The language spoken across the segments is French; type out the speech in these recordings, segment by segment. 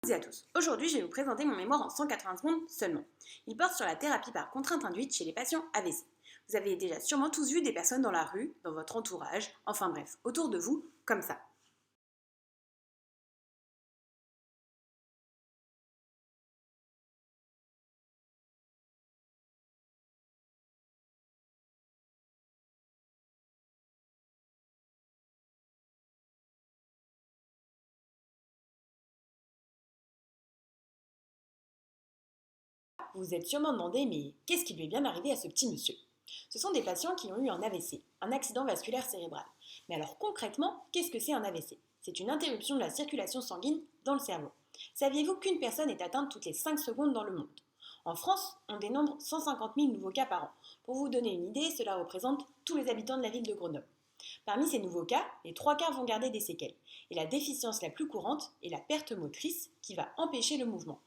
Et à tous. Aujourd'hui, je vais vous présenter mon mémoire en 180 secondes seulement. Il porte sur la thérapie par contrainte induite chez les patients AVC. Vous avez déjà sûrement tous vu des personnes dans la rue, dans votre entourage, enfin bref, autour de vous, comme ça. Vous vous êtes sûrement demandé, mais qu'est-ce qui lui est bien arrivé à ce petit monsieur? Ce sont des patients qui ont eu un AVC, un accident vasculaire cérébral. Mais alors concrètement, qu'est-ce que c'est un AVC? C'est une interruption de la circulation sanguine dans le cerveau. Saviez-vous qu'une personne est atteinte toutes les 5 secondes dans le monde? En France, on dénombre 150 000 nouveaux cas par an. Pour vous donner une idée, cela représente tous les habitants de la ville de Grenoble. Parmi ces nouveaux cas, les 3 quarts vont garder des séquelles. Et la déficience la plus courante est la perte motrice qui va empêcher le mouvement.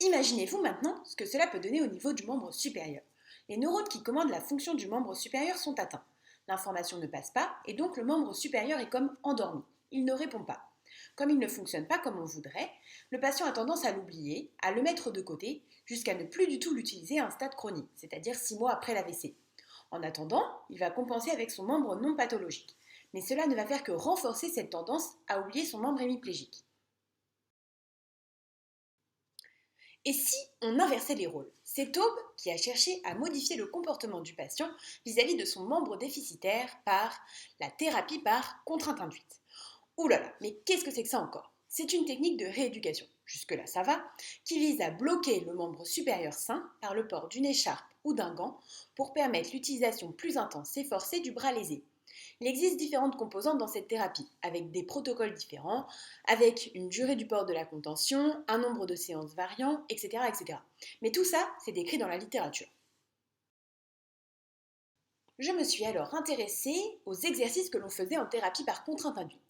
Imaginez-vous maintenant ce que cela peut donner au niveau du membre supérieur. Les neurones qui commandent la fonction du membre supérieur sont atteints. L'information ne passe pas et donc le membre supérieur est comme endormi. Il ne répond pas. Comme il ne fonctionne pas comme on voudrait, le patient a tendance à l'oublier, à le mettre de côté, jusqu'à ne plus du tout l'utiliser à un stade chronique, c'est-à-dire 6 mois après l'AVC. En attendant, il va compenser avec son membre non pathologique. Mais cela ne va faire que renforcer cette tendance à oublier son membre hémiplégique. Et si on inversait les rôles? C'est Taube qui a cherché à modifier le comportement du patient vis-à-vis de son membre déficitaire par la thérapie par contrainte induite. Ouh là là, mais qu'est-ce que c'est que ça encore? C'est une technique de rééducation, jusque-là ça va, qui vise à bloquer le membre supérieur sain par le port d'une écharpe ou d'un gant pour permettre l'utilisation plus intense et forcée du bras lésé. Il existe différentes composantes dans cette thérapie, avec des protocoles différents, avec une durée du port de la contention, un nombre de séances variant, etc. etc. Mais tout ça, c'est décrit dans la littérature. Je me suis alors intéressée aux exercices que l'on faisait en thérapie par contrainte induite.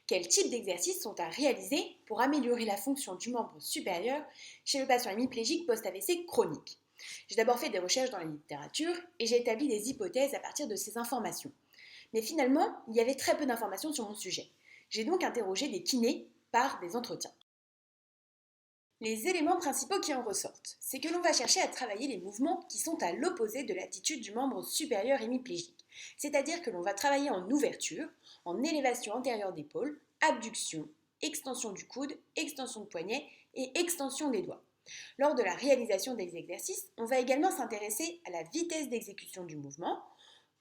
Quels types d'exercices sont à réaliser pour améliorer la fonction du membre supérieur chez le patient hémiplégique post-AVC chronique? J'ai d'abord fait des recherches dans la littérature et j'ai établi des hypothèses à partir de ces informations. Mais finalement, il y avait très peu d'informations sur mon sujet. J'ai donc interrogé des kinés par des entretiens. Les éléments principaux qui en ressortent, c'est que l'on va chercher à travailler les mouvements qui sont à l'opposé de l'attitude du membre supérieur hémiplégique. C'est-à-dire que l'on va travailler en ouverture, en élévation antérieure d'épaule, abduction, extension du coude, extension de poignet et extension des doigts. Lors de la réalisation des exercices, on va également s'intéresser à la vitesse d'exécution du mouvement,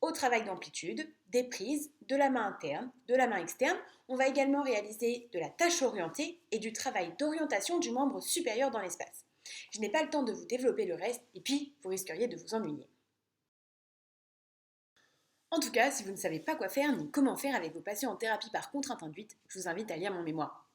au travail d'amplitude, des prises, de la main interne, de la main externe. On va également réaliser de la tâche orientée et du travail d'orientation du membre supérieur dans l'espace. Je n'ai pas le temps de vous développer le reste et puis vous risqueriez de vous ennuyer. En tout cas, si vous ne savez pas quoi faire ni comment faire avec vos patients en thérapie par contrainte induite, je vous invite à lire mon mémoire.